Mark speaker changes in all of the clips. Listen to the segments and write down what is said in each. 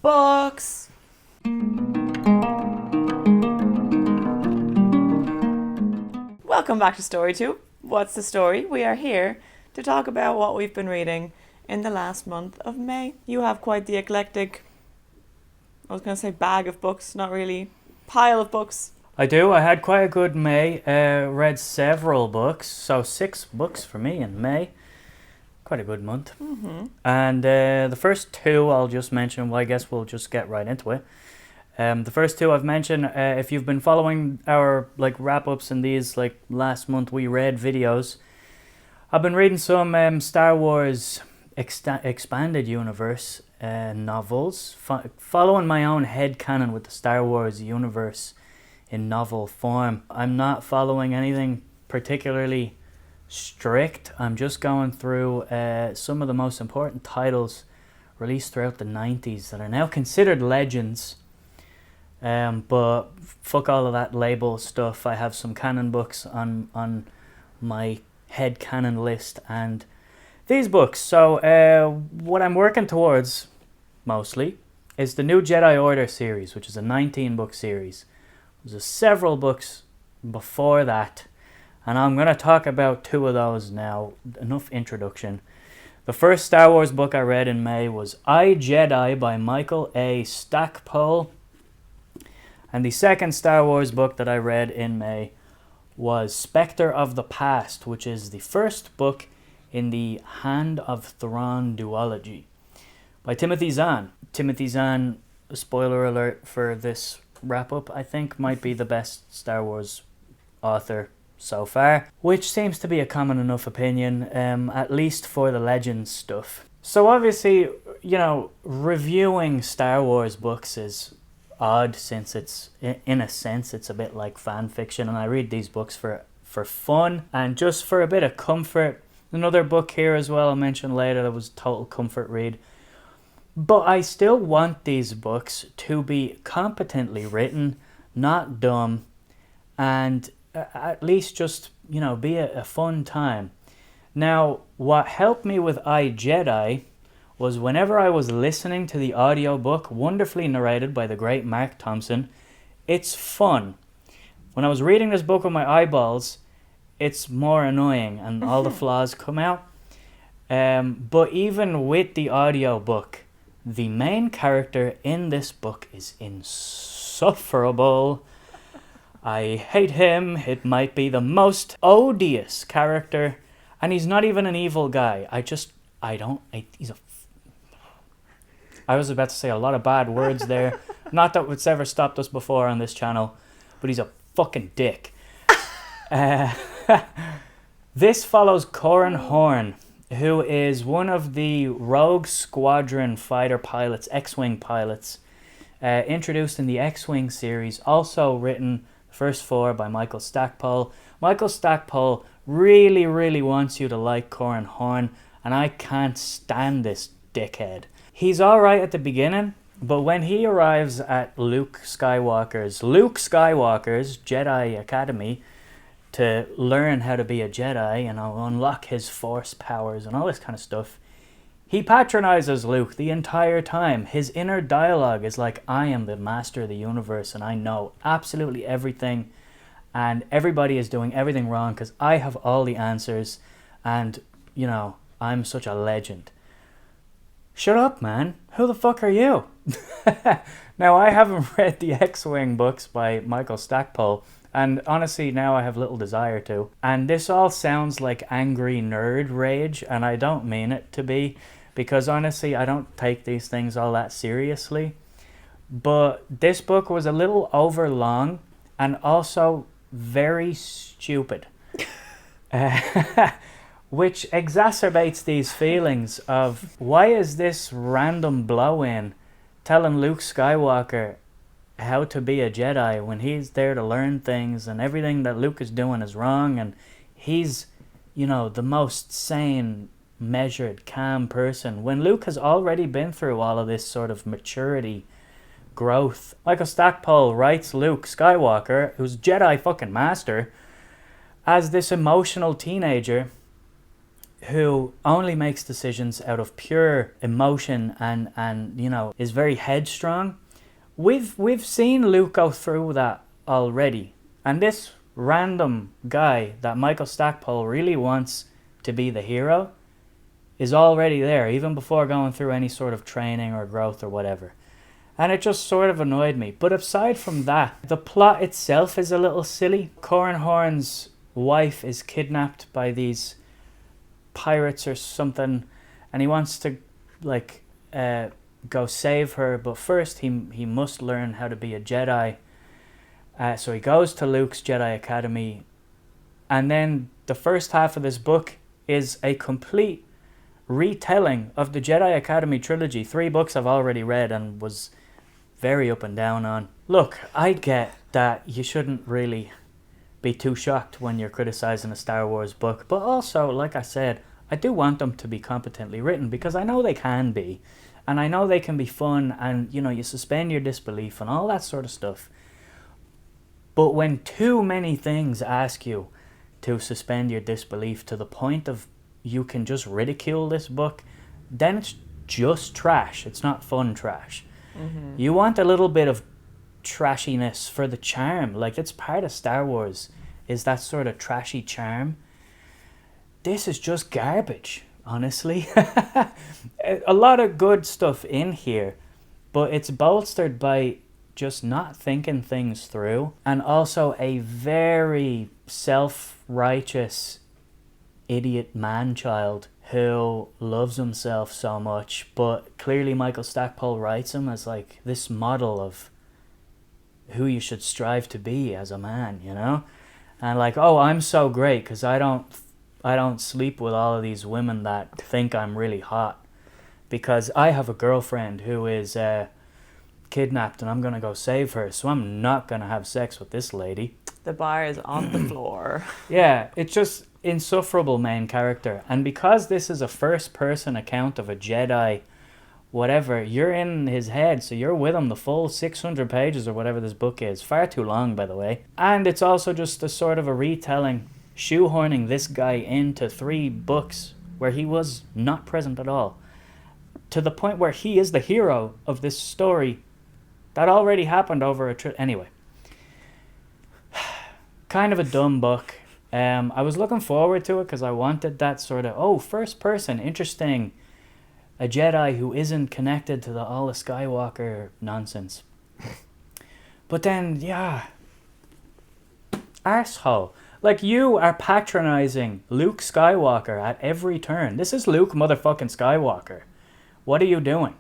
Speaker 1: books. Welcome back to StoryTube. What's the story? We are here to talk about what we've been reading in the last month of May. You have quite the eclectic, I was going to say bag of books, not really, pile of books.
Speaker 2: I do. I had quite a good May. Read several books, so 6 books for me in May. Quite a good month.
Speaker 1: Mm-hmm.
Speaker 2: And the first 2 I'll just mention. Well, I guess we'll just get right into it. The first 2 I've mentioned. If you've been following our wrap ups in these last month we read videos, I've been reading some Star Wars expanded universe novels, following my own headcanon with the Star Wars universe in novel form. I'm not following anything particularly strict. I'm just going through some of the most important titles released throughout the 90s that are now considered legends. But fuck all of that label stuff. I have some canon books on my head canon list and these books. So what I'm working towards mostly is the new Jedi Order series, which is a 19-book series. There's several books before that, and I'm going to talk about 2 of those now. Enough introduction. The first Star Wars book I read in May was I, Jedi by Michael A. Stackpole. And the second Star Wars book that I read in May was Spectre of the Past, which is the first book in the Hand of Thrawn duology by Timothy Zahn. Timothy Zahn, spoiler alert for this wrap-up, I think might be the best Star Wars author so far, which seems to be a common enough opinion, at least for the Legends stuff. So obviously, reviewing Star Wars books is odd, since it's in a sense it's a bit like fan fiction, and I read these books for fun and just for a bit of comfort. Another book here as well I'll mention later that was a total comfort read, but I still want these books to be competently written, not dumb, and at least just be a fun time. Now what helped me with I, Jedi was whenever I was listening to the audiobook, wonderfully narrated by the great Mark Thompson, it's fun. When I was reading this book with my eyeballs, it's more annoying and all the flaws come out. But even with the audiobook, the main character in this book is insufferable. I hate him. It might be the most odious character, and he's not even an evil guy. I was about to say a lot of bad words there. Not that it's ever stopped us before on this channel, but he's a fucking dick. This follows Corran Horn, who is one of the Rogue Squadron fighter pilots, X-Wing pilots, introduced in the X-Wing series, also written the first 4 by Michael Stackpole. Michael Stackpole really, really wants you to like Corran Horn, and I can't stand this dickhead. He's alright at the beginning, but when he arrives at Luke Skywalker's Jedi Academy to learn how to be a Jedi and unlock his Force powers and all this kind of stuff, he patronizes Luke the entire time. His inner dialogue is like, I am the master of the universe and I know absolutely everything, and everybody is doing everything wrong because I have all the answers, and I'm such a legend. Shut up, man. Who the fuck are you? Now, I haven't read the X-Wing books by Michael Stackpole, and honestly, now I have little desire to. And this all sounds like angry nerd rage, and I don't mean it to be, because honestly, I don't take these things all that seriously. But this book was a little over long, and also very stupid. Which exacerbates these feelings of, why is this random blow-in telling Luke Skywalker how to be a Jedi when he's there to learn things and everything that Luke is doing is wrong, and he's, the most sane, measured, calm person, when Luke has already been through all of this sort of maturity, growth. Michael Stackpole writes Luke Skywalker, who's Jedi fucking master, as this emotional teenager who only makes decisions out of pure emotion and you know, is very headstrong. We've seen Luke go through that already. And this random guy that Michael Stackpole really wants to be the hero is already there, even before going through any sort of training or growth or whatever. And it just sort of annoyed me. But aside from that, the plot itself is a little silly. Cornhorn's wife is kidnapped by these pirates or something, and he wants to like go save her, but first he must learn how to be a Jedi. So he goes to Luke's Jedi Academy, and then the first half of this book is a complete retelling of the Jedi Academy trilogy. 3 books I've already read and was very up and down on. Look, I get that you shouldn't really be too shocked when you're criticizing a Star Wars book, but also, like I said, I do want them to be competently written, because I know they can be, and I know they can be fun, and you know, you suspend your disbelief and all that sort of stuff. But when too many things ask you to suspend your disbelief to the point of you can just ridicule this book, then it's just trash. It's not fun trash. Mm-hmm. You want a little bit of trashiness for the charm. Like, it's part of Star Wars, is that sort of trashy charm. This is just garbage, honestly. A lot of good stuff in here, but it's bolstered by just not thinking things through, and also a very self-righteous idiot man-child who loves himself so much, but clearly Michael Stackpole writes him as like this model of who you should strive to be as a man, you know? And like, oh, I'm so great because I don't sleep with all of these women that think I'm really hot, because I have a girlfriend who is kidnapped and I'm gonna go save her, so I'm not gonna have sex with this lady.
Speaker 1: The bar is on the floor.
Speaker 2: Yeah, it's just insufferable main character. And because this is a first person account of a Jedi, whatever, you're in his head, so you're with him the full 600 pages or whatever this book is. Far too long, by the way. And it's also just a sort of a retelling, shoehorning this guy into 3 books where he was not present at all, to the point where he is the hero of this story that already happened over a anyway. Kind of a dumb book. I was looking forward to it because I wanted that sort of, first person, interesting, a Jedi who isn't connected to all the Skywalker nonsense. But then, yeah, arsehole. Like, you are patronizing Luke Skywalker at every turn. This is Luke motherfucking Skywalker. What are you doing?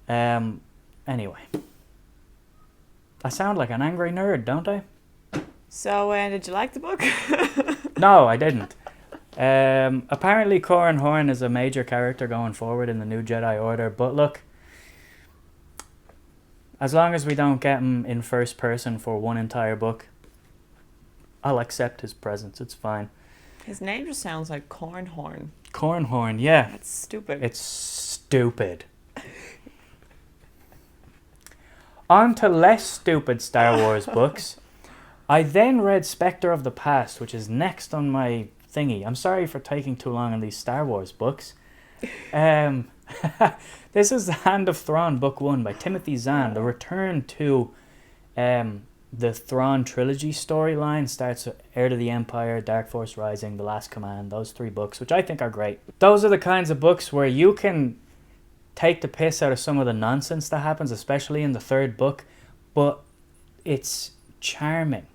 Speaker 2: Anyway. I sound like an angry nerd, don't I?
Speaker 1: So, did you like the book?
Speaker 2: No, I didn't. Apparently Corran Horn is a major character going forward in the new Jedi Order, but look, as long as we don't get him in first person for one entire book, I'll accept his presence. It's fine.
Speaker 1: His name just sounds like Cornhorn.
Speaker 2: Cornhorn, yeah.
Speaker 1: That's stupid.
Speaker 2: It's stupid. On to less stupid Star Wars books. I then read Spectre of the Past, which is next on my thingy. I'm sorry for taking too long on these Star Wars books. This is The Hand of Thrawn, Book 1 by Timothy Zahn. The return to the Thrawn trilogy storyline. Starts with Heir to the Empire, Dark Force Rising, The Last Command, those 3 books, which I think are great. Those are the kinds of books where you can take the piss out of some of the nonsense that happens, especially in the 3rd book, but it's charming.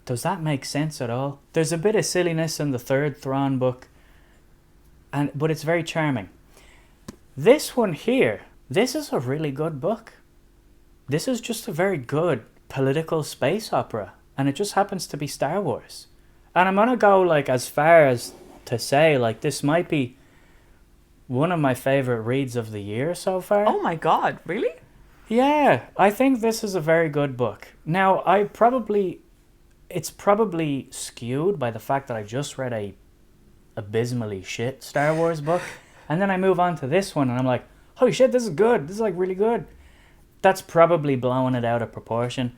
Speaker 2: Does that make sense at all? There's a bit of silliness in the 3rd Thrawn book, but it's very charming. This one here, this is a really good book. This is just a very good political space opera, and it just happens to be Star Wars. And I'm gonna go like as far as to say like this might be one of my favorite reads of the year so far.
Speaker 1: Oh my god, really?
Speaker 2: Yeah, I think this is a very good book. Now, it's probably skewed by the fact that I just read a abysmally shit Star Wars book, and then I move on to this one and I'm like, holy shit, this is good. This is like really good. That's probably blowing it out of proportion.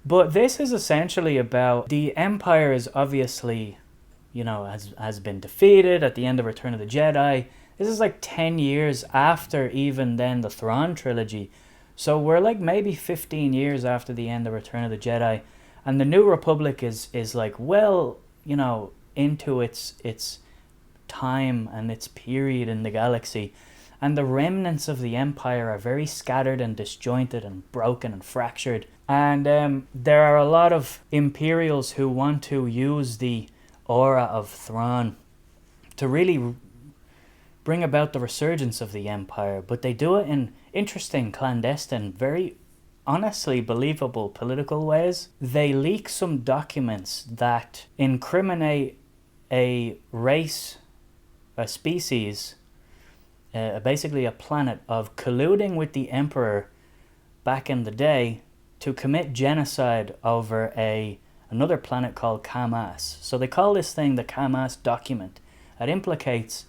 Speaker 2: But this is essentially about the Empire is obviously has been defeated at the end of Return of the Jedi. This is like 10 years after even then the Thrawn trilogy. So we're like maybe 15 years after the end of Return of the Jedi. And the New Republic is like, well, into its time and its period in the galaxy. And the remnants of the Empire are very scattered and disjointed and broken and fractured. And there are a lot of Imperials who want to use the aura of Thrawn to really bring about the resurgence of the Empire. But they do it in interesting, clandestine, very honestly believable political ways. They leak some documents that incriminate a race, a species, basically a planet, of colluding with the Emperor back in the day to commit genocide over another planet called Kamas. So they call this thing the Kamas document. It implicates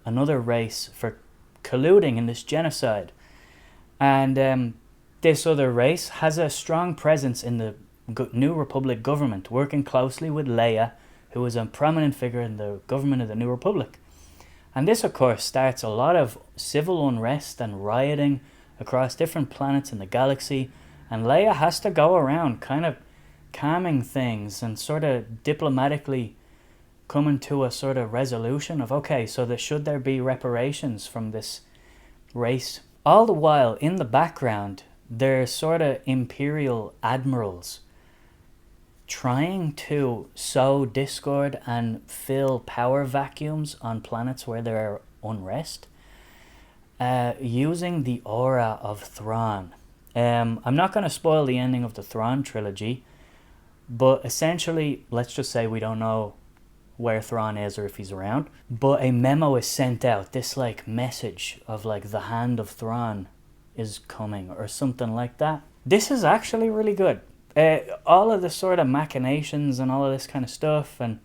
Speaker 2: another race for colluding in this genocide. And this other race has a strong presence in the New Republic government, working closely with Leia, who is a prominent figure in the government of the New Republic. And this, of course, starts a lot of civil unrest and rioting across different planets in the galaxy. And Leia has to go around kind of calming things and sort of diplomatically coming to a sort of resolution of, okay, so should there be reparations from this race? All the while, in the background, there's sort of Imperial admirals trying to sow discord and fill power vacuums on planets where there are unrest, using the aura of Thrawn. I'm not going to spoil the ending of the Thrawn trilogy, but essentially, let's just say we don't know where Thrawn is or if he's around, but a memo is sent out, this like message of like the hand of Thrawn is coming or something like that. This is actually really good. All of the sort of machinations and all of this kind of stuff and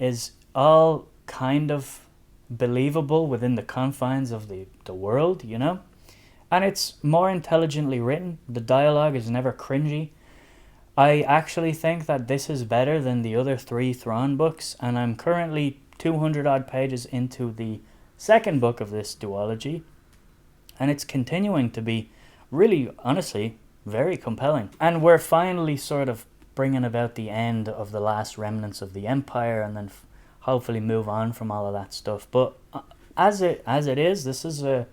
Speaker 2: is all kind of believable within the confines of the world, and it's more intelligently written. The dialogue is never cringy. I actually think that this is better than the other 3 Thrawn books, and I'm currently 200 odd pages into the second book of this duology, and it's continuing to be really, honestly, very compelling. And we're finally sort of bringing about the end of the last remnants of the Empire, and then hopefully move on from all of that stuff. But as it is, this is a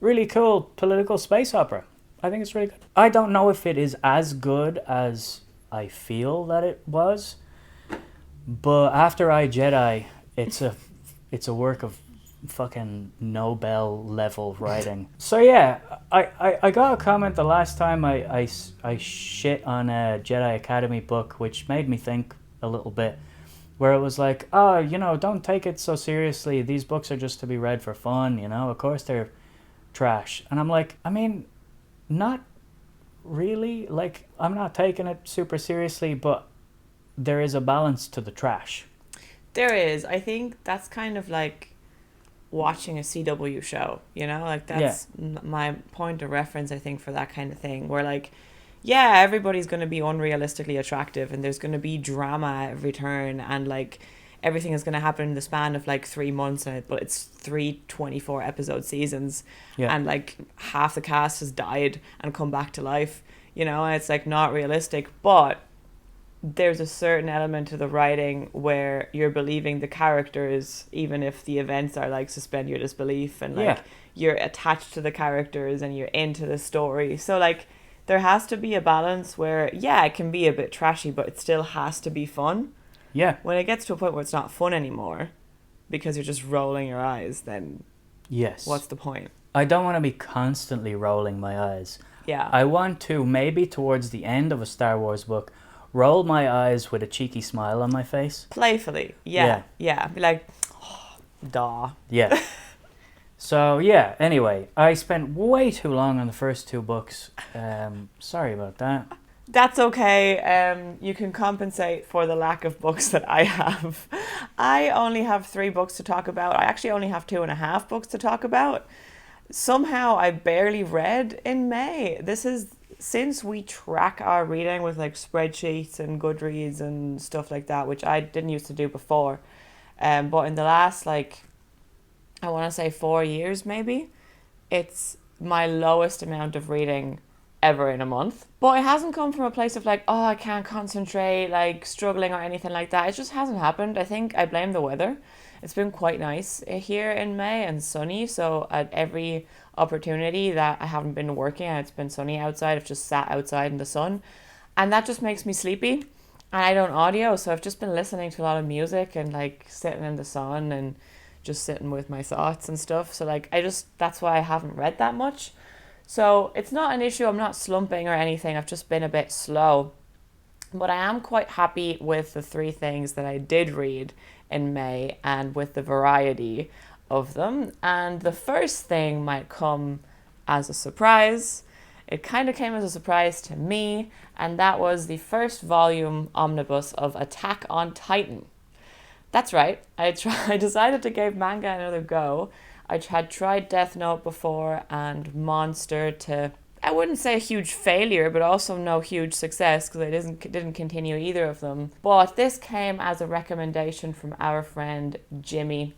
Speaker 2: really cool political space opera. I think it's really good. I don't know if it is as good as I feel that it was, but after I Jedi, it's a work of fucking Nobel level writing. So yeah, I got a comment the last time I shit on a Jedi Academy book, which made me think a little bit, where it was like, oh, don't take it so seriously. These books are just to be read for fun, of course they're trash. And I'm like, I mean, not really. Like, I'm not taking it super seriously, but there is a balance to the trash.
Speaker 1: There is. I think that's kind of like watching a CW show, like that's my point of reference, I think, for that kind of thing, where like, yeah, everybody's going to be unrealistically attractive and there's going to be drama at every turn, and like everything is going to happen in the span of like 3 months, but it's 3 24 episode seasons, and like half the cast has died and come back to life, and it's like not realistic. But there's a certain element to the writing where you're believing the characters, even if the events are like suspend your disbelief, and like you're attached to the characters and you're into the story. So like there has to be a balance where it can be a bit trashy, but it still has to be fun.
Speaker 2: Yeah.
Speaker 1: When it gets to a point where it's not fun anymore because you're just rolling your eyes, then what's the point?
Speaker 2: I don't want to be constantly rolling my eyes.
Speaker 1: Yeah.
Speaker 2: I want to, maybe towards the end of a Star Wars book, roll my eyes with a cheeky smile on my face. Playfully.
Speaker 1: Yeah. Be like, oh, duh.
Speaker 2: Yeah. So, anyway, I spent way too long on the first 2 books. Sorry about that.
Speaker 1: That's okay. You can compensate for the lack of books that I have. I only have 3 books to talk about. I actually only have 2.5 books to talk about. Somehow I barely read in May. This is since we track our reading with like spreadsheets and Goodreads and stuff like that, which I didn't used to do before, but in the last like, I want to say 4 years maybe, it's my lowest amount of reading ever in a month. But it hasn't come from a place of like, oh, I can't concentrate, like struggling or anything like that. It just hasn't happened. I think I blame the weather. It's been quite nice here in May and sunny. So at every opportunity that I haven't been working and it's been sunny outside, I've just sat outside in the sun. And that just makes me sleepy. And I don't audio, so I've just been listening to a lot of music and like sitting in the sun and just sitting with my thoughts and stuff. So like that's why I haven't read that much. So it's not an issue. I'm not slumping or anything. I've just been a bit slow. But I am quite happy with the 3 things that I did read in May and with the variety of them. And the first thing might come as a surprise. It kind of came as a surprise to me, and that was the first volume omnibus of Attack on Titan. That's right, I decided to give manga another go. I had tried Death Note before and Monster to, I wouldn't say a huge failure, but also no huge success because I didn't continue either of them. But this came as a recommendation from our friend Jimmy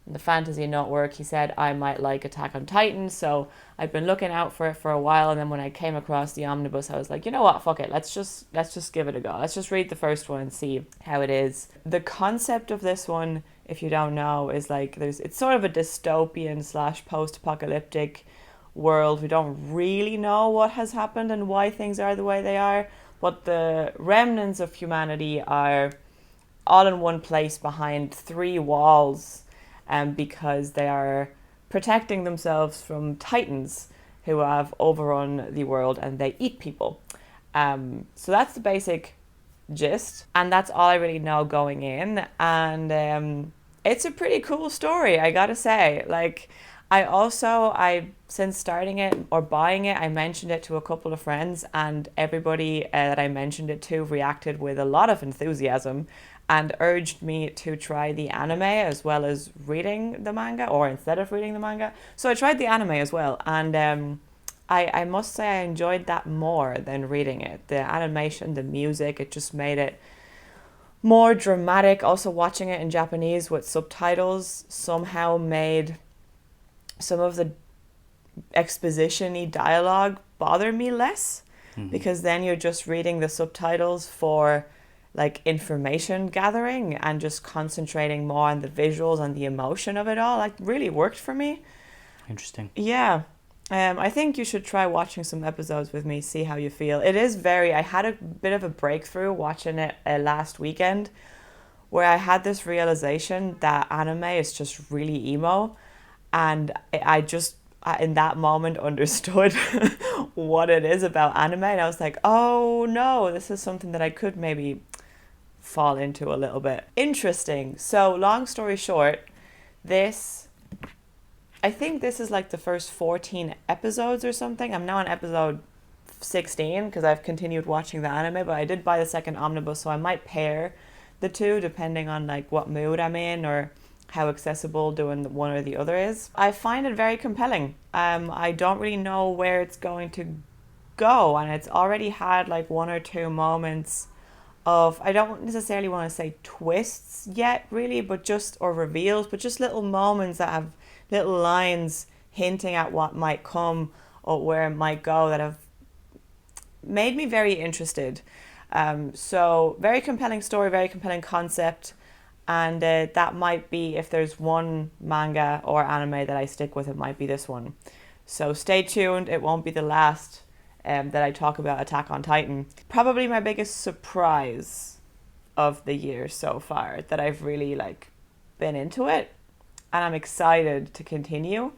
Speaker 1: on the Fantasy Network. He said I might like Attack on Titan, so I'd been looking out for it for a while, and then when I came across the omnibus, I was like, you know what, fuck it, let's just give it a go. Let's just read the first one and see how it is. The concept of this one, if you don't know, is like it's sort of a dystopian / post-apocalyptic world. We don't really know what has happened and why things are the way they are, but the remnants of humanity are all in one place behind 3 walls, because they are protecting themselves from titans who have overrun the world and they eat people. So that's the basic gist, and that's all I really know going in. And it's a pretty cool story, I gotta say. Like, since starting it or buying it, I mentioned it to a couple of friends, and everybody that I mentioned it to reacted with a lot of enthusiasm and urged me to try the anime as well as reading the manga, or instead of reading the manga. So I tried the anime as well, and I must say I enjoyed that more than reading it. The animation, the music, it just made it more dramatic. Also, watching it in Japanese with subtitles somehow made some of the exposition-y dialogue bother me less, because then you're just reading the subtitles for like information gathering and just concentrating more on the visuals and the emotion of it all. Like, really worked for me.
Speaker 2: Interesting.
Speaker 1: Yeah. I think you should try watching some episodes with me, see how you feel. I had a bit of a breakthrough watching it last weekend, where I had this realization that anime is just really emo, and I just in that moment understood what it is about anime, and I was like, oh no, this is something that I could maybe fall into a little bit. Interesting. So long story short, I think this is like the first 14 episodes or something. I'm now on episode 16 because I've continued watching the anime, but I did buy the second omnibus, so I might pair the two depending on like what mood I'm in or how accessible doing one or the other is. I find it very compelling. I don't really know where it's going to go, and it's already had like 1 or 2 moments of, I don't necessarily want to say twists yet really, or reveals, but just little moments that have little lines hinting at what might come or where it might go that have made me very interested. So very compelling story, very compelling concept, and that might be, if there's one manga or anime that I stick with, it might be this one. So stay tuned, it won't be the last that I talk about Attack on Titan. Probably my biggest surprise of the year so far, that I've really like been into it, and I'm excited to continue.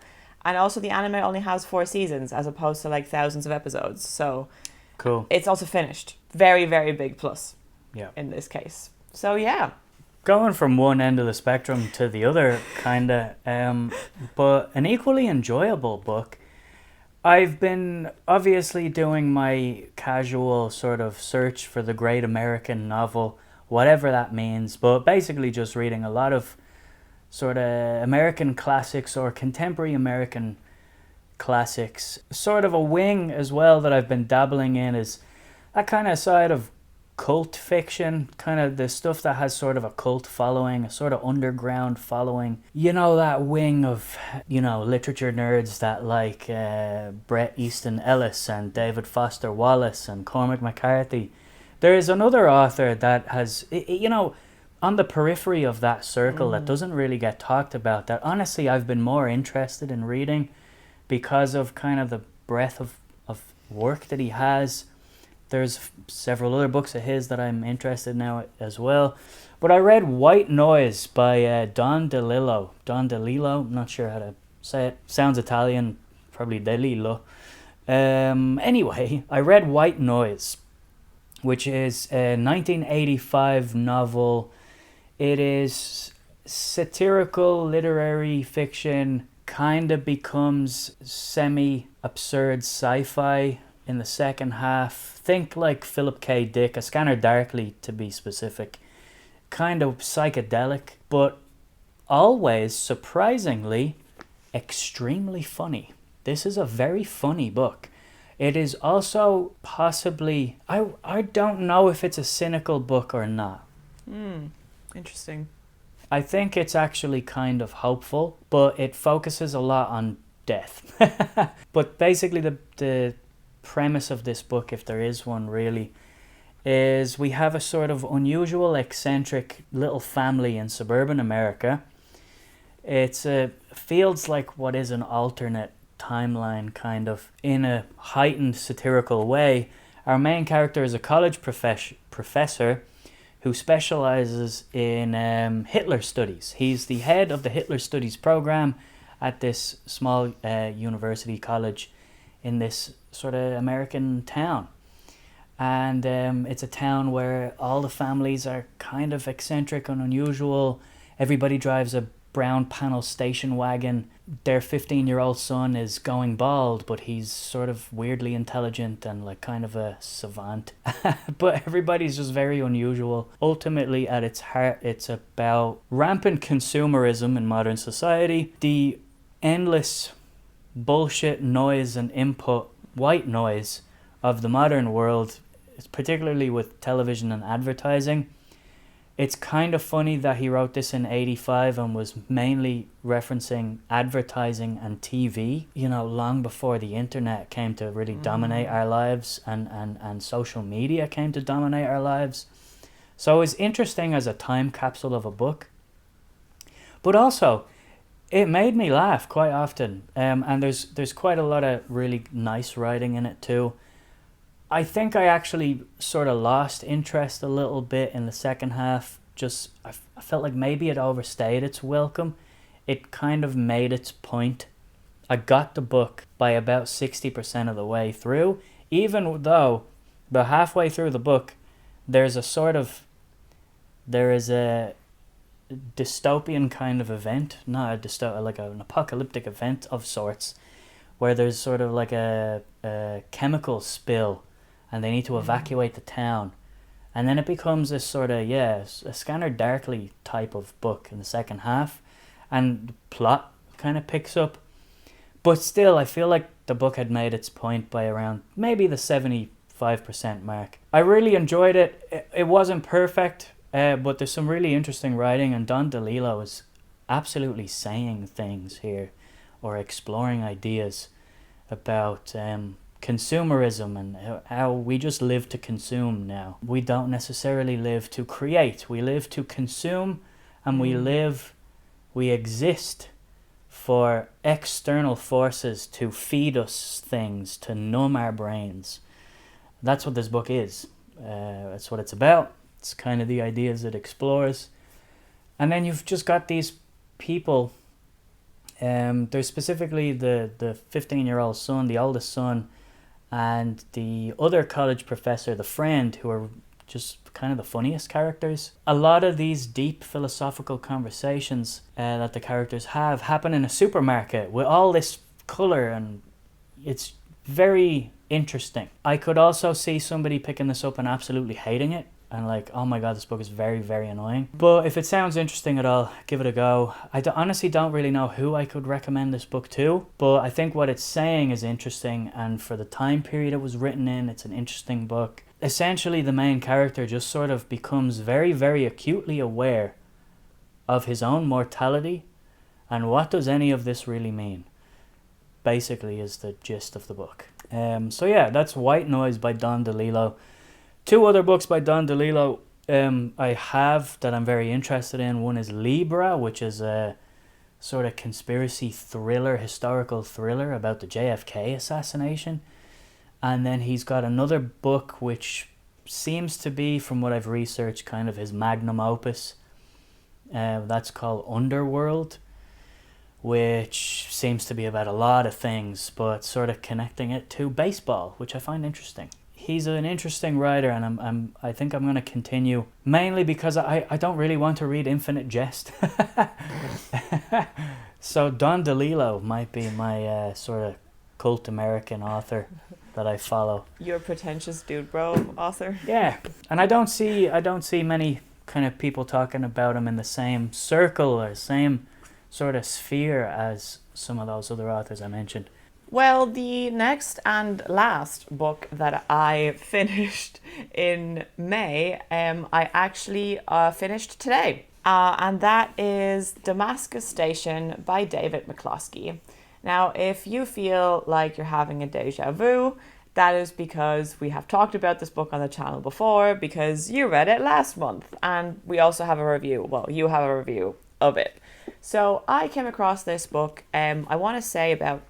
Speaker 1: And also the anime only has 4 seasons as opposed to like thousands of episodes, so
Speaker 2: cool.
Speaker 1: It's also finished. Very, very big plus in this case. So yeah,
Speaker 2: going from one end of the spectrum to the other, kinda, but an equally enjoyable book. I've been obviously doing my casual sort of search for the great American novel, whatever that means, but basically just reading a lot of sort of American classics or contemporary American classics. Sort of a wing as well that I've been dabbling in is that kind of side of cult fiction, kind of the stuff that has sort of a cult following, a sort of underground following. You know, that wing of, you know, literature nerds that like Bret Easton Ellis and David Foster Wallace and Cormac McCarthy. There is another author that has, you know, on the periphery of that circle that doesn't really get talked about, that honestly I've been more interested in reading because of kind of the breadth of work that he has. There's several other books of his that I'm interested in now as well. But I read White Noise by Don DeLillo. Don DeLillo, I'm not sure how to say it. Sounds Italian, probably DeLillo. Anyway, I read White Noise, which is a 1985 novel. It is satirical literary fiction, kind of becomes semi-absurd sci-fi in the second half. Think like Philip K. Dick, A Scanner Darkly to be specific. Kind of psychedelic, but always, surprisingly, extremely funny. This is a very funny book. It is also possibly, I don't know if it's a cynical book or not.
Speaker 1: Interesting.
Speaker 2: I think it's actually kind of hopeful, but it focuses a lot on death. But basically the premise of this book, if there is one really, is we have a sort of unusual, eccentric little family in suburban America. It feels like what is an alternate timeline, kind of, in a heightened satirical way. Our main character is a college professor who specializes in Hitler studies. He's the head of the Hitler studies program at this small university college in this sort of American town. And it's a town where all the families are kind of eccentric and unusual. Everybody drives a brown panel station wagon. Their 15-year-old son is going bald, but he's sort of weirdly intelligent and like kind of a savant. But everybody's just very unusual. Ultimately, at its heart, it's about rampant consumerism in modern society, the endless bullshit noise and input, white noise of the modern world, particularly with television and advertising. It's kind of funny that he wrote this in 85 and was mainly referencing advertising and TV, you know, long before the internet came to really dominate our lives and social media came to dominate our lives. So it's interesting as a time capsule of a book. But also, it made me laugh quite often. And there's quite a lot of really nice writing in it too. I think I actually sort of lost interest a little bit in the second half. Just I felt like maybe it overstayed its welcome. It kind of made its point. I got the book by about 60% of the way through, even though about halfway through the book there is a dystopian kind of event, not a like an apocalyptic event of sorts, where there's sort of like a chemical spill and they need to evacuate the town. And then it becomes this sort of, a Scanner Darkly type of book in the second half. And the plot kind of picks up. But still, I feel like the book had made its point by around maybe the 75% mark. I really enjoyed it. It wasn't perfect, but there's some really interesting writing. And Don DeLillo is absolutely saying things here, or exploring ideas about consumerism and how we just live to consume now. We don't necessarily live to create. We live to consume, and we exist for external forces to feed us things, to numb our brains. That's what this book is. That's what it's about. It's kind of the ideas it explores. And then you've just got these people. There's specifically the 15-year-old son, the oldest son, and the other college professor, the friend, who are just kind of the funniest characters. A lot of these deep philosophical conversations that the characters have happen in a supermarket with all this colour, and it's very interesting. I could also see somebody picking this up and absolutely hating it. and like, oh my god, this book is very, very annoying. But if it sounds interesting at all, give it a go. Honestly don't really know who I could recommend this book to, but I think what it's saying is interesting, and for the time period it was written in, it's an interesting book. Essentially, the main character just sort of becomes very, very acutely aware of his own mortality, and what does any of this really mean, basically, is the gist of the book. So yeah, that's White Noise by Don DeLillo. Two other books by Don DeLillo I have that I'm very interested in. One is Libra, which is a sort of conspiracy thriller, historical thriller about the JFK assassination. And then he's got another book which seems to be, from what I've researched, kind of his magnum opus. That's called Underworld, which seems to be about a lot of things, but sort of connecting it to baseball, which I find interesting. He's an interesting writer, and I think I'm going to continue, mainly because I don't really want to read Infinite Jest. So Don DeLillo might be my sort of cult American author that I follow.
Speaker 1: You're a pretentious dude, bro, author.
Speaker 2: Yeah, and I don't see many kind of people talking about him in the same circle or same sort of sphere as some of those other authors I mentioned.
Speaker 1: Well, the next and last book that I finished in May, I actually finished today. And that is Damascus Station by David McCloskey. Now, if you feel like you're having a deja vu, that is because we have talked about this book on the channel before, because you read it last month. And we also have a review. Well, you have a review of it. So I came across this book, I want to say about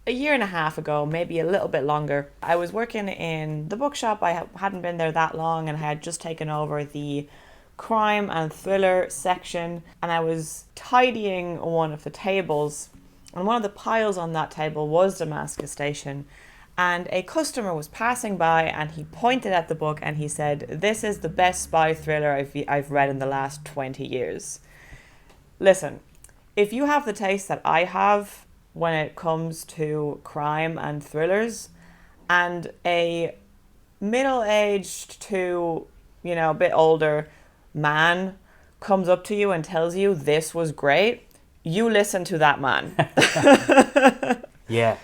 Speaker 1: a year and a half ago, maybe a little bit longer. I was working in the bookshop. I hadn't been there that long, and I had just taken over the crime and thriller section, and I was tidying one of the tables, and one of the piles on that table was Damascus Station, and a customer was passing by, and he pointed at the book and he said, "This is the best spy thriller I've read in the last 20 years. Listen, if you have the taste that I have when it comes to crime and thrillers, and a middle-aged to, a bit older man comes up to you and tells you this was great, you listen to that man."
Speaker 2: Yeah.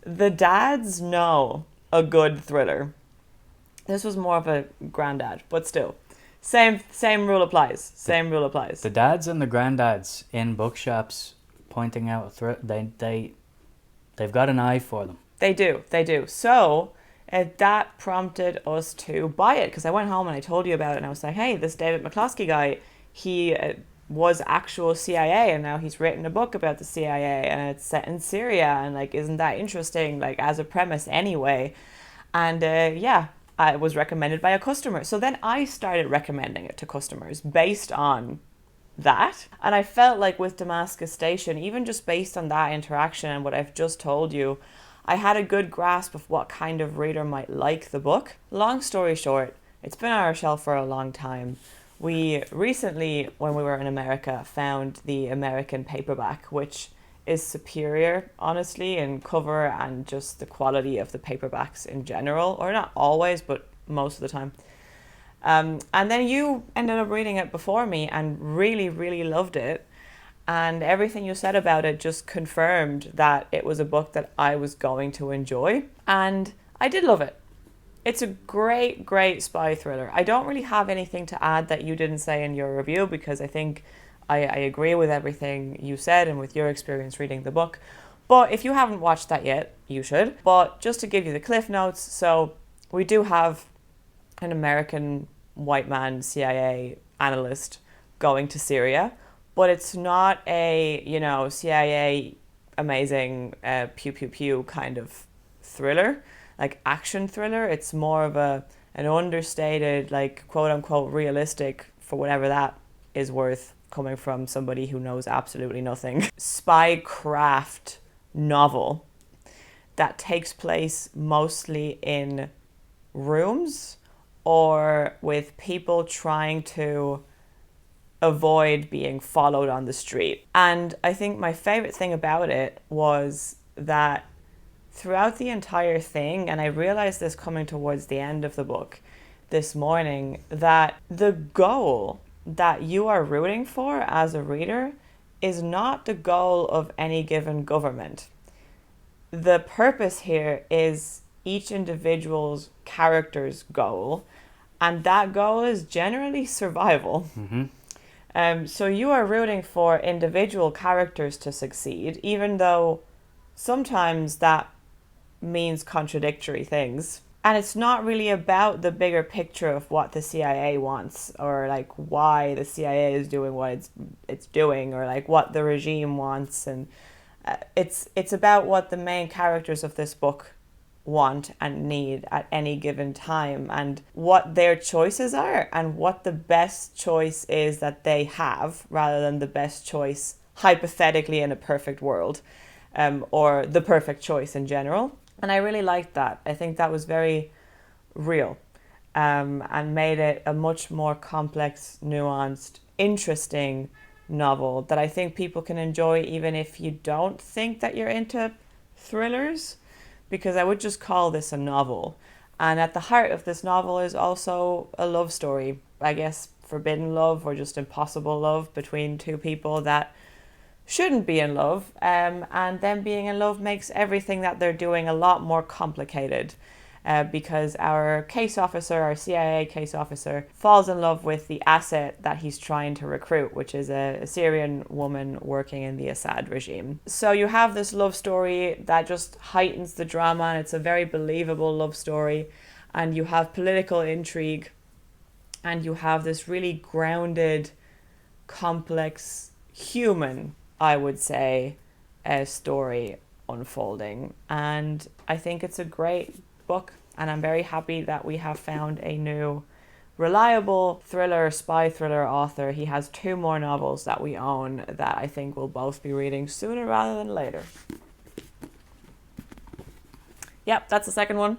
Speaker 1: The dads know a good thriller. This was more of a granddad, but still. Same rule applies. Same rule applies.
Speaker 2: The dads and the granddads in bookshops pointing out they've got an eye for them.
Speaker 1: They do. So that prompted us to buy it, because I went home and I told you about it, and I was like, hey, this David McCloskey guy, he was actual CIA, and now he's written a book about the CIA, and it's set in Syria, and like, isn't that interesting, like as a premise anyway? And it was recommended by a customer. So then I started recommending it to customers based on that. And I felt like with Damascus Station, even just based on that interaction and what I've just told you, I had a good grasp of what kind of reader might like the book. Long story short, it's been on our shelf for a long time. We recently, when we were in America, found the American paperback, which is superior, honestly, in cover and just the quality of the paperbacks in general, or not always, but most of the time. And then you ended up reading it before me and really, really loved it. And everything you said about it just confirmed that it was a book that I was going to enjoy. And I did love it. It's a great, great spy thriller. I don't really have anything to add that you didn't say in your review, because I think I agree with everything you said and with your experience reading the book. But if you haven't watched that yet, you should. But just to give you the cliff notes, so we do have an American white man CIA analyst going to Syria, but it's not a, CIA amazing pew pew pew kind of thriller, like action thriller. It's more of an understated, like quote unquote realistic, for whatever that is worth, coming from somebody who knows absolutely nothing, spy craft novel that takes place mostly in rooms or with people trying to avoid being followed on the street. And I think my favorite thing about it was that throughout the entire thing, and I realized this coming towards the end of the book, this morning that the goal that you are rooting for as a reader is not the goal of any given government. The purpose here is each individual's character's goal, and that goal is generally survival. So you are rooting for individual characters to succeed, even though sometimes that means contradictory things. And it's not really about the bigger picture of what the CIA wants, or like why the CIA is doing what it's doing, or like what the regime wants. And it's about what the main characters of this book want and need at any given time, and what their choices are, and what the best choice is that they have, rather than the best choice hypothetically in a perfect world, or the perfect choice in general. And I really liked that. I think that was very real, and made it a much more complex, nuanced, interesting novel that I think people can enjoy even if you don't think that you're into thrillers, because I would just call this a novel. And at the heart of this novel is also a love story, I guess forbidden love or just impossible love between two people that shouldn't be in love, and them being in love makes everything that they're doing a lot more complicated, because our case officer, our CIA case officer, falls in love with the asset that he's trying to recruit, which is a Syrian woman working in the Assad regime. So you have this love story that just heightens the drama, and it's a very believable love story, and you have political intrigue, and you have this really grounded, complex, human, I would say, story unfolding. And I think it's a great book, and I'm very happy that we have found a new reliable spy thriller author. He has 2 more novels that we own that I think we'll both be reading sooner rather than later. Yep, that's the second one.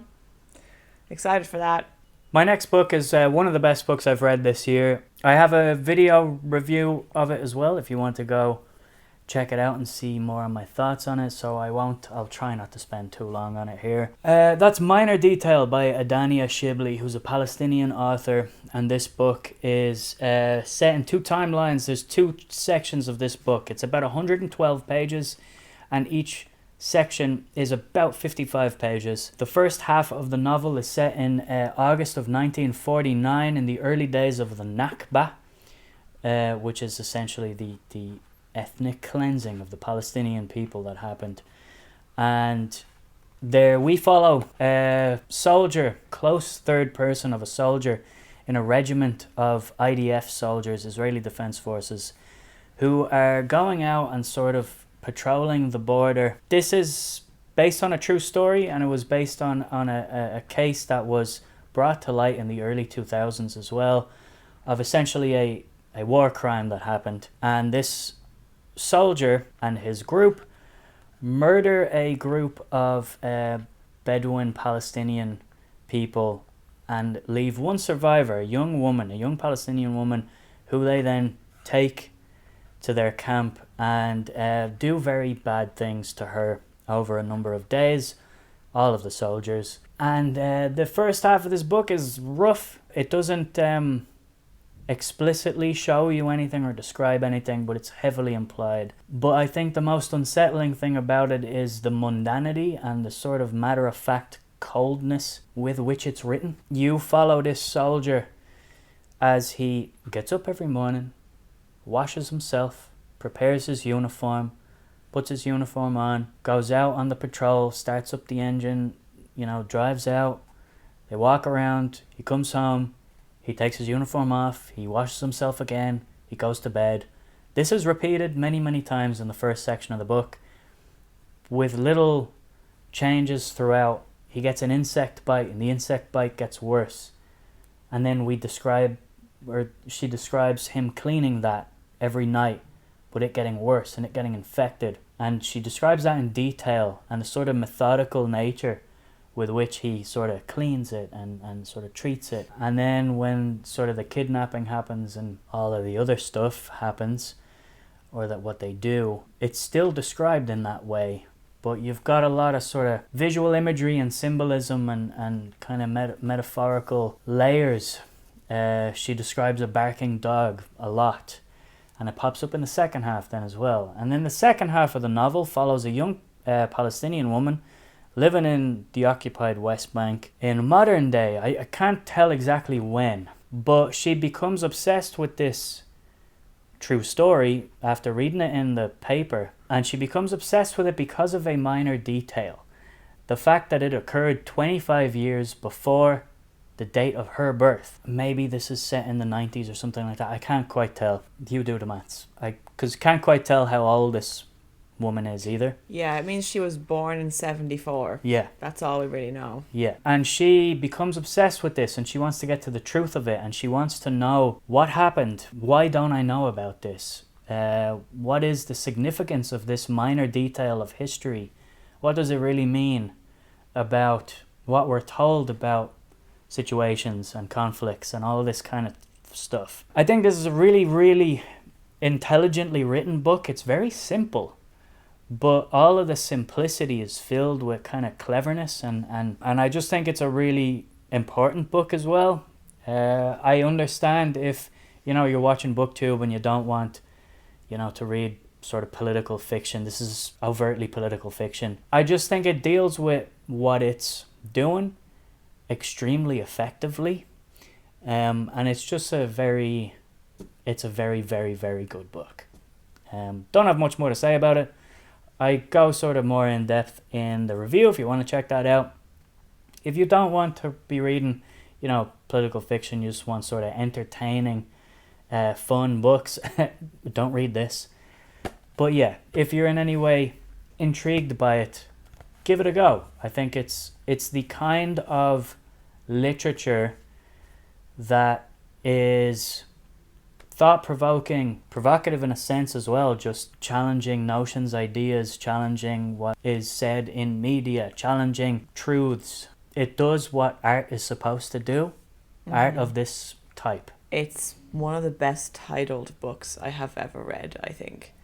Speaker 1: Excited for that.
Speaker 2: My next book is one of the best books I've read this year. I have a video review of it as well if you want to go check it out and see more on my thoughts on it, so I'll try not to spend too long on it here. That's Minor Detail by Adania Shibli, who's a Palestinian author, and this book is set in 2 timelines. There's 2 sections of this book. It's about 112 pages, and each section is about 55 pages. The first half of the novel is set in August of 1949, in the early days of the Nakba, which is essentially the ethnic cleansing of the Palestinian people that happened. And there we follow a soldier, close third person of a soldier in a regiment of IDF soldiers, Israeli Defense Forces, who are going out and sort of patrolling the border. This is based on a true story, and it was based on a case that was brought to light in the early 2000s as well, of essentially a war crime that happened. And this soldier and his group murder a group of Bedouin Palestinian people and leave one survivor, a young Palestinian woman, who they then take to their camp and do very bad things to her over a number of days, all of the soldiers. And the first half of this book is rough. It doesn't explicitly show you anything or describe anything, but it's heavily implied. But I think the most unsettling thing about it is the mundanity and the sort of matter-of-fact coldness with which it's written. You follow this soldier as he gets up every morning, washes himself, prepares his uniform, puts his uniform on, goes out on the patrol, starts up the engine, drives out, they walk around, he comes home, he takes his uniform off, he washes himself again, he goes to bed. This is repeated many, many times in the first section of the book, with little changes throughout. He gets an insect bite, and the insect bite gets worse. And then she describes him cleaning that every night, but it getting worse and it getting infected. And she describes that in detail, and the sort of methodical nature with which he sort of cleans it and sort of treats it. And then when sort of the kidnapping happens and all of the other stuff happens, or that what they do, it's still described in that way, but you've got a lot of sort of visual imagery and symbolism and kind of metaphorical layers. She describes a barking dog a lot, and it pops up in the second half then as well. And then the second half of the novel follows a young Palestinian woman living in the occupied West Bank in modern day. I can't tell exactly when, but she becomes obsessed with this true story after reading it in the paper, and she becomes obsessed with it because of a minor detail. The fact that it occurred 25 years before the date of her birth. Maybe this is set in the 90s or something like that. I can't quite tell. You do the maths. Because can't quite tell how old this woman is either.
Speaker 1: Yeah, it means she was born in 74.
Speaker 2: Yeah.
Speaker 1: That's all we really know.
Speaker 2: Yeah. And she becomes obsessed with this, and she wants to get to the truth of it, and she wants to know what happened. Why don't I know about this? What is the significance of this minor detail of history? What does it really mean about what we're told about situations and conflicts and all this kind of stuff? I think this is a really, really intelligently written book. It's very simple, but all of the simplicity is filled with kind of cleverness, and I just think it's a really important book as well. I understand if, you're watching booktube and you don't want, to read sort of political fiction. This is overtly political fiction. I just think it deals with what it's doing extremely effectively, and it's just a very, very, very good book. Don't have much more to say about it. I go sort of more in depth in the review if you want to check that out. If you don't want to be reading, political fiction, you just want sort of entertaining, fun books, don't read this. But yeah, if you're in any way intrigued by it, give it a go. I think it's the kind of literature that is thought-provoking, provocative in a sense as well, just challenging notions, ideas, challenging what is said in media, challenging truths. It does what art is supposed to do, art of this type.
Speaker 1: It's one of the best titled books I have ever read, I think.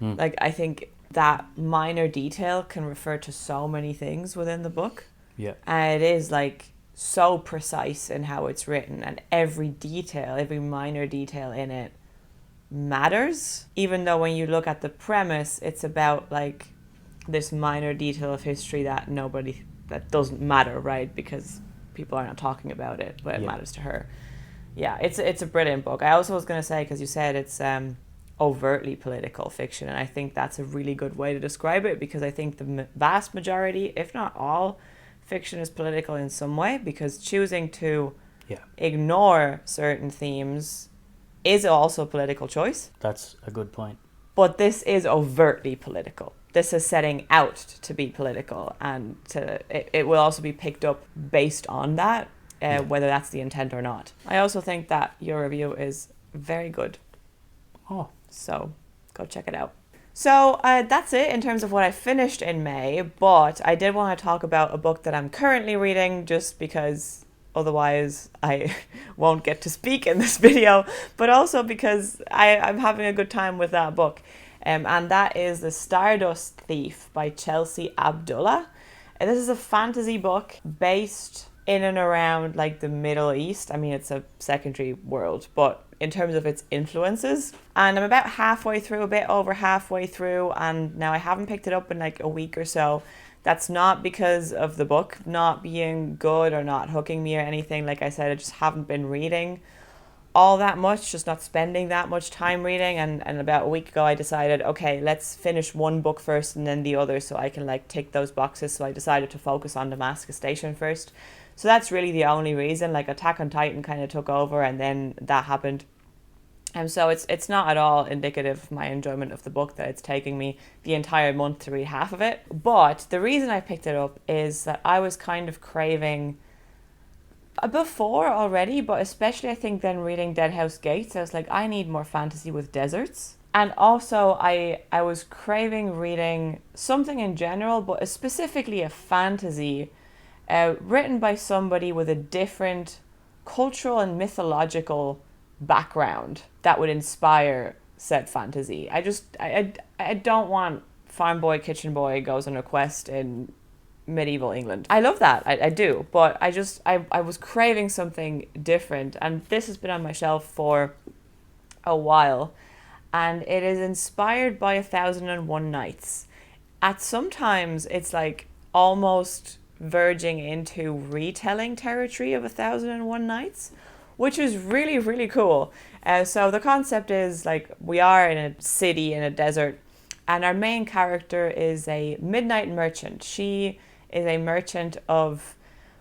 Speaker 1: I think that minor detail can refer to so many things within the book.
Speaker 2: Yeah.
Speaker 1: And it is so precise in how it's written, and every detail, every minor detail in it matters. Even though when you look at the premise, it's about this minor detail of history that doesn't matter, right? Because people are not talking about it, but it matters to her. Yeah, it's a brilliant book. I also was going to say, because you said it's overtly political fiction, and I think that's a really good way to describe it, because I think the vast majority, if not all, fiction is political in some way, because choosing to ignore certain themes is also a political choice.
Speaker 2: That's a good point.
Speaker 1: But this is overtly political. This is setting out to be political, and it will also be picked up based on that, whether that's the intent or not. I also think that your review is very good.
Speaker 2: Oh.
Speaker 1: So go check it out. So that's it in terms of what I finished in May, but I did want to talk about a book that I'm currently reading, just because otherwise I won't get to speak in this video, but also because I'm having a good time with that book. And that is The Stardust Thief by Chelsea Abdullah. And this is a fantasy book based in and around the Middle East. I mean, it's a secondary world, but in terms of its influences. And I'm about halfway through, a bit over halfway through, and now I haven't picked it up in a week or so. That's not because of the book not being good or not hooking me or anything. Like I said, I just haven't been reading all that much, just not spending that much time reading. And about a week ago, I decided, okay, let's finish one book first and then the other, so I can tick those boxes. So I decided to focus on Damascus Station first. So that's really the only reason. Attack on Titan kind of took over, and then that happened. And so it's not at all indicative of my enjoyment of the book that it's taking me the entire month to read half of it. But the reason I picked it up is that I was kind of craving, before already, but especially I think then reading Dead House Gates, I was like, I need more fantasy with deserts. And also I was craving reading something in general, but specifically a fantasy written by somebody with a different cultural and mythological background that would inspire said fantasy. I don't want farm boy, kitchen boy goes on a quest in medieval England. I love that. I do. But I was craving something different. And this has been on my shelf for a while. And it is inspired by 1001 Nights. At sometimes it's like almost verging into retelling territory of 1001 Nights, which is really, really cool. So the concept is like we are in a city in a desert, and our main character is a midnight merchant. She is a merchant of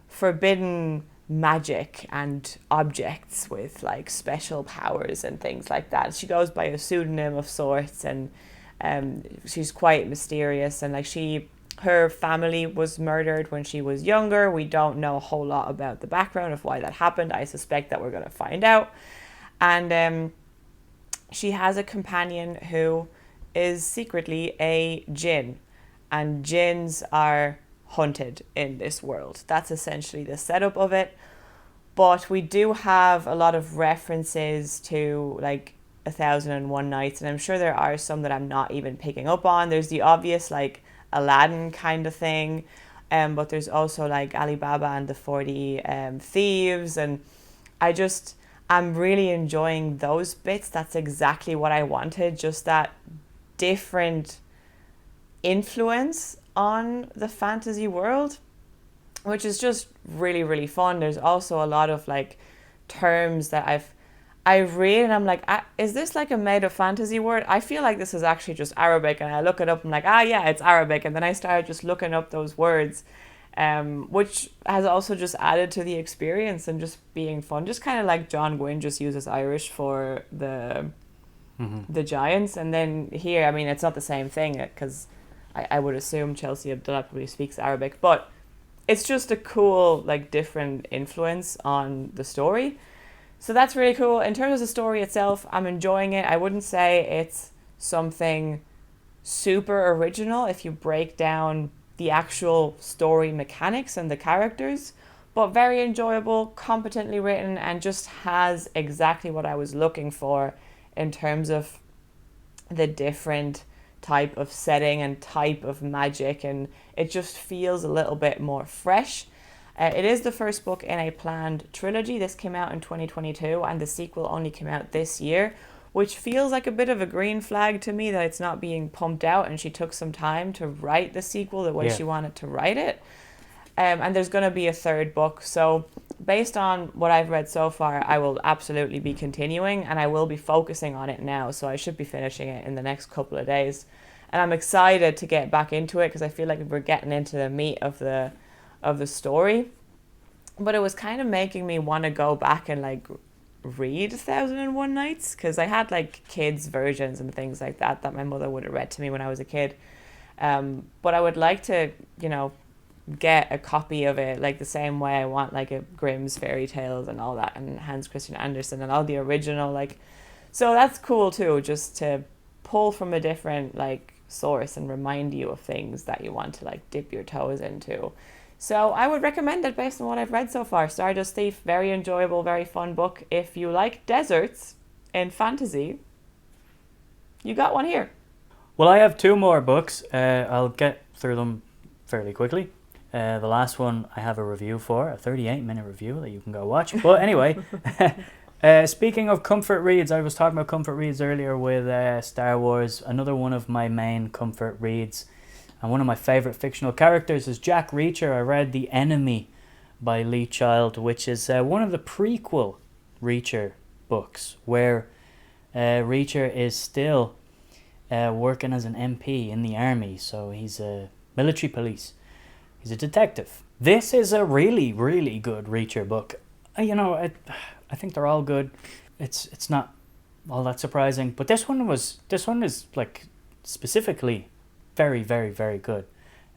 Speaker 1: forbidden magic and objects with like special powers and things like that. She goes by a pseudonym of sorts, and she's quite mysterious, and like her family was murdered when she was younger. We don't know a whole lot about the background of why that happened. I suspect that we're going to find out. And she has a companion who is secretly a djinn, and djinns are hunted in this world. That's essentially the setup of it. But we do have a lot of references to like 1001 Nights, and I'm sure there are some that I'm not even picking up on. There's the obvious like Aladdin kind of thing, but there's also like Alibaba and the 40 Thieves, and I'm really enjoying those bits. That's exactly what I wanted, just that different influence on the fantasy world, which is just really, really fun. There's also a lot of like terms that I read and I'm like, is this like a made up fantasy word? I feel like this is actually just Arabic, and I look it up and I'm like, yeah, it's Arabic. And then I started just looking up those words, which has also just added to the experience and just being fun. Just kind of like John Gwynne just uses Irish for the giants. And then here, I mean, it's not the same thing because I would assume Chelsea Abdullah probably speaks Arabic, but it's just a cool, like, different influence on the story. So that's really cool. In terms of the story itself, I'm enjoying it. I wouldn't say it's something super original if you break down the actual story mechanics and the characters, but very enjoyable, competently written, and just has exactly what I was looking for in terms of the different type of setting and type of magic, and it just feels a little bit more fresh. It is the first book in a planned trilogy. This came out in 2022 and the sequel only came out this year, which feels like a bit of a green flag to me that it's not being pumped out, and she took some time to write the sequel the way she wanted to write it. And there's going to be a third book. So based on what I've read so far, I will absolutely be continuing, and I will be focusing on it now. So I should be finishing it in the next couple of days. And I'm excited to get back into it because I feel like we're getting into the meat of the story. But it was kind of making me want to go back and like read 1001 Nights, because I had like kids versions and things like that my mother would have read to me when I was a kid. But I would like to, get a copy of it, like the same way I want like a Grimm's fairy tales and all that, and Hans Christian Andersen and all the original, like, so that's cool too, just to pull from a different like source and remind you of things that you want to like dip your toes into. So I would recommend it based on what I've read so far. Stardust Thief, very enjoyable, very fun book. If you like deserts in fantasy, you got one here.
Speaker 2: Well, I have two more books. I'll get through them fairly quickly. The last one I have a review for, a 38-minute review that you can go watch. But anyway, speaking of comfort reads, I was talking about comfort reads earlier with Star Wars. Another one of my main comfort reads, and one of my favourite fictional characters, is Jack Reacher. I read The Enemy by Lee Child, which is one of the prequel Reacher books, where Reacher is still working as an MP in the army, so he's a military police. He's a detective. This is a really, really good Reacher book. I think they're all good. It's not all that surprising, but this one is like specifically very, very, very good.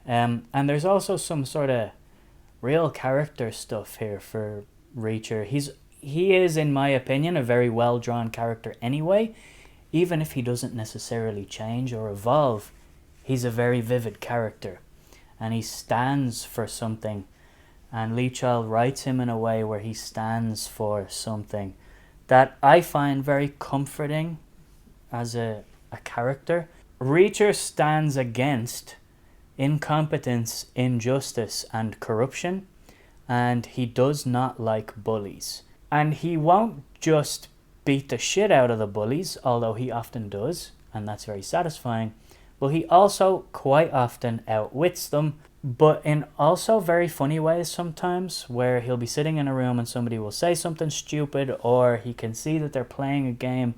Speaker 2: And there's also some sort of real character stuff here for Reacher. He is, in my opinion, a very well drawn character anyway. Even if he doesn't necessarily change or evolve, he's a very vivid character. And he stands for something, and Lee Child writes him in a way where he stands for something that I find very comforting as a character. Reacher stands against incompetence, injustice, and corruption, and he does not like bullies. And he won't just beat the shit out of the bullies, although he often does, and that's very satisfying, but he also quite often outwits them, but in also very funny ways sometimes, where he'll be sitting in a room and somebody will say something stupid, or he can see that they're playing a game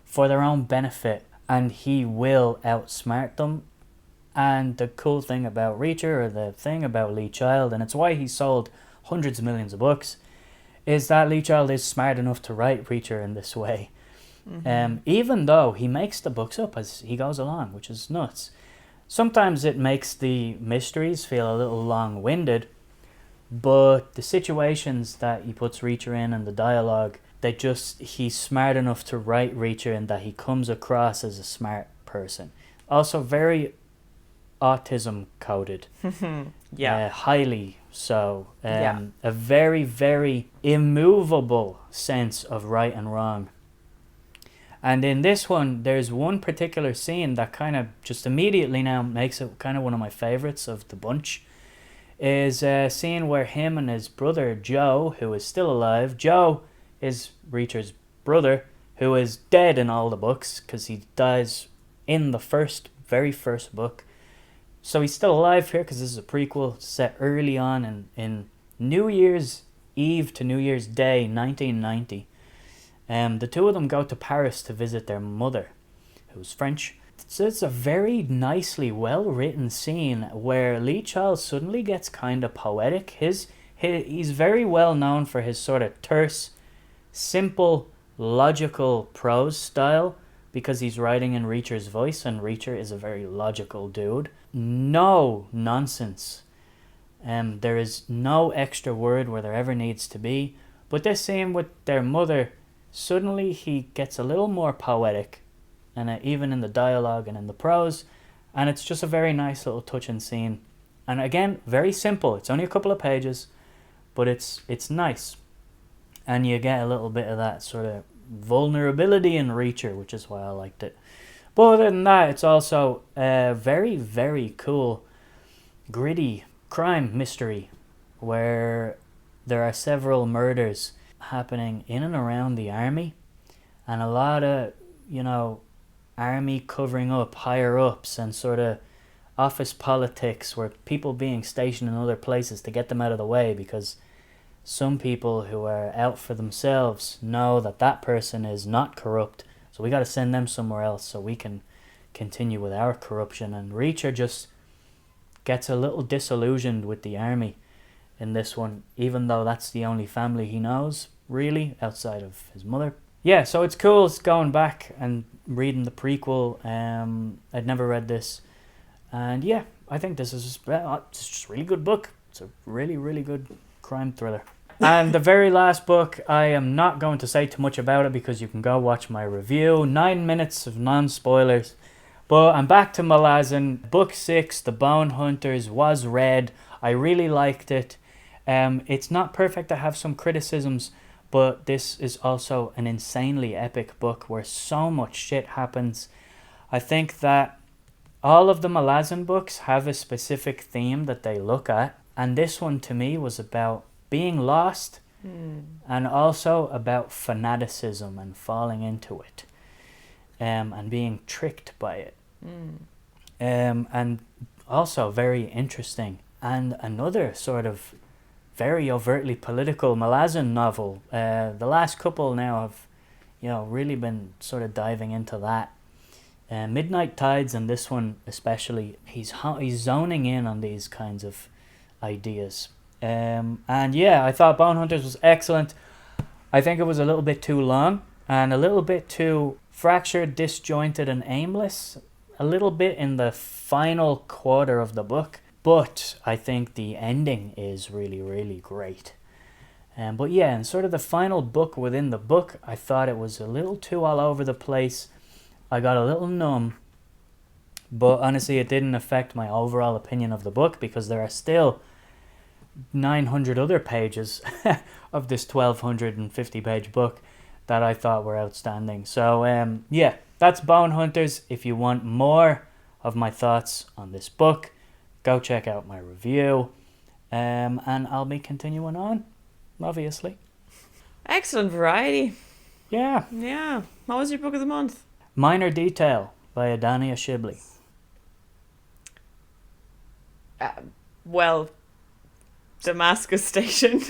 Speaker 2: for their own benefit, and he will outsmart them. And the cool thing about Reacher, or the thing about Lee Child, and it's why he sold hundreds of millions of books, is that Lee Child is smart enough to write Reacher in this way. Even though he makes the books up as he goes along, which is nuts. Sometimes it makes the mysteries feel a little long-winded, but the situations that he puts Reacher in and the dialogue, he's smart enough to write Reacher and that he comes across as a smart person. Also very autism coded.
Speaker 1: Yeah.
Speaker 2: Highly so.
Speaker 1: Yeah.
Speaker 2: A very, very immovable sense of right and wrong. And in this one, there's one particular scene that kind of just immediately now makes it kind of one of my favorites of the bunch. Is a scene where him and his brother Joe, who is still alive, Joe is Reacher's brother, who is dead in all the books because he dies in the very first book. So he's still alive here because this is a prequel set early on in New Year's Eve to New Year's Day, 1990. The two of them go to Paris to visit their mother, who's French. So it's a very nicely well-written scene where Lee Child suddenly gets kind of poetic. He's very well known for his sort of terse, simple, logical prose style because he's writing in Reacher's voice, and Reacher is a very logical dude. No nonsense. There is no extra word where there ever needs to be. But this scene with their mother, suddenly he gets a little more poetic, and even in the dialogue and in the prose, and it's just a very nice little touching scene. And again, very simple. It's only a couple of pages, but it's nice, and you get a little bit of that sort of vulnerability in Reacher, which is why I liked it. But other than that, it's also a very, very cool, gritty crime mystery where there are several murders happening in and around the army, and a lot of, army covering up higher ups and sort of office politics where people being stationed in other places to get them out of the way because some people who are out for themselves know that person is not corrupt, so we got to send them somewhere else so we can continue with our corruption. And Reacher just gets a little disillusioned with the army in this one, even though that's the only family he knows, really, outside of his mother. Yeah, so it's cool. It's going back and reading the prequel. I'd never read this. And yeah, I think this is just a really good book. It's a really, really good crime thriller. And the very last book, I am not going to say too much about it because you can go watch my review. 9 minutes of non-spoilers. But I'm back to Malazan. Book 6, The Bonehunters, was read. I really liked it. It's not perfect. I have some criticisms, but this is also an insanely epic book where so much shit happens. I think that all of the Malazan books have a specific theme that they look at, and this one to me was about being lost and also about fanaticism and falling into it, and being tricked by it. And also very interesting. And another sort of very overtly political Malazan novel. The last couple now have, really been sort of diving into that. Midnight Tides, and this one especially, he's zoning in on these kinds of ideas. And yeah, I thought Bonehunters was excellent. I think it was a little bit too long and a little bit too fractured, disjointed, and aimless. A little bit in the final quarter of the book. But I think the ending is really, really great. But yeah, and sort of the final book within the book, I thought it was a little too all over the place. I got a little numb. But honestly, it didn't affect my overall opinion of the book because there are still 900 other pages of this 1250 page book that I thought were outstanding. So yeah, that's Bonehunters. If you want more of my thoughts on this book, go check out my review. And I'll be continuing on, obviously.
Speaker 1: Excellent variety.
Speaker 2: Yeah.
Speaker 1: Yeah. What was your book of the month?
Speaker 2: Minor Detail by Adania Shibley.
Speaker 1: Well, Damascus Station.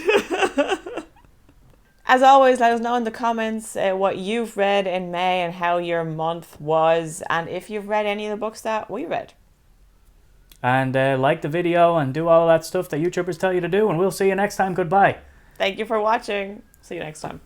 Speaker 1: As always, let us know in the comments what you've read in May and how your month was, and if you've read any of the books that we read.
Speaker 2: And like the video and do all that stuff that YouTubers tell you to do, and we'll see you next time. Goodbye.
Speaker 1: Thank you for watching. See you next time.